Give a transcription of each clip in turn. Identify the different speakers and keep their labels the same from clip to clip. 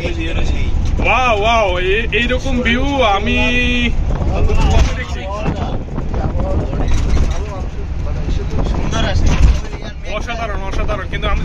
Speaker 1: Wow wow, এইরকম view আমি দেখছি। অসাধারণ অসাধারণ, কিন্তু আমি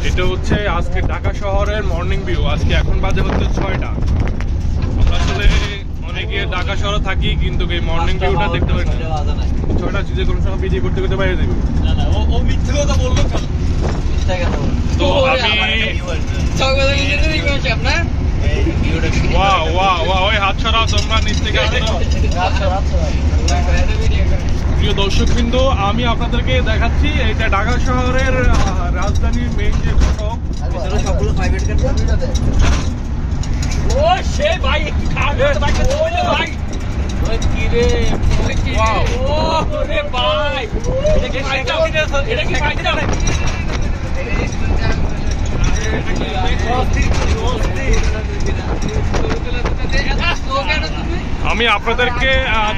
Speaker 1: এটা হচ্ছে আজকে ঢাকা শহরের মর্নিং ভিউ। আজকে এখন বাজে হচ্ছে 6টা। আমরা আসলে অনেকে ঢাকা শহরে থাকি, কিন্তু এই মর্নিং ভিউটা দেখতে পাই না। 6টা চীজে কোনো সময় ভিডিও করতে করতে বাইরে যাবো। তো আমি হাত ছড়াও তোমরা নিচ থেকে। প্রিয় দর্শকবৃন্দ, আমি আপনাদেরকে দেখাচ্ছি এটা ঢাকা শহরের রাজধানীর মেইন যে সড়ক। আমি আপনাদেরকে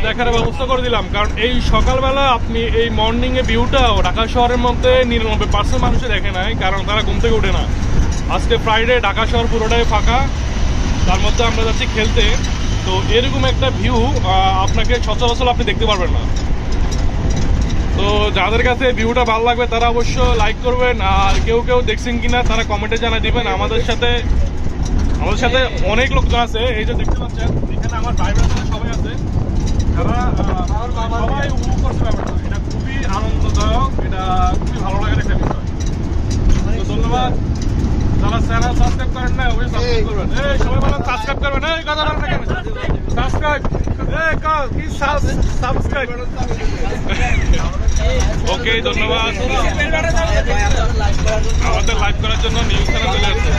Speaker 1: দেখার ব্যবস্থা করে দিলাম, কারণ এই সকালবেলা আপনি এই মর্নিং এ ভিউটা ঢাকা শহরের মধ্যে 99% মানুষে দেখে নাই, কারণ তারা ঘুম থেকে ওঠে না। আজকে ফ্রাইডে, ঢাকা শহর পুরোটাই ফাঁকা, তার মধ্যে আমরা যাচ্ছি খেলতে। তো এরকম একটা ভিউ আপনাকে সচরাচর আপনি দেখতে পারবেন না। তো যাদের কাছে ভিউটা ভালো লাগবে তারা অবশ্য লাইক করবেন, আর কেউ কেউ দেখছেন কিনা তারা কমেন্টে জানিয়ে দিবেন। আমাদের সাথে অনেক লোকজন আছে, এই যে দেখতে পাচ্ছেন এখানে আমার ভাই বোনেরা সবাই আছে, যারা সবাই উপভোগ করছে ব্যাপারটা। এটা খুবই আনন্দদায়ক, এটা খুবই ভালো লাগার একটা বিষয়। তো ধন্যবাদ। যারা চ্যানেল সাবস্ক্রাইব করেন না অবশ্যই সাবস্ক্রাইব করবেন। এই সবাই বলেন সাবস্ক্রাইব করবেন। এই কথা বলেন না কেন? সাবস্ক্রাইব। এই কল কি সাবস্ক্রাইব। ওকে, ধন্যবাদ। আমাদের লাইভ করার জন্য নিউজ চ্যানেল চলে আসছে।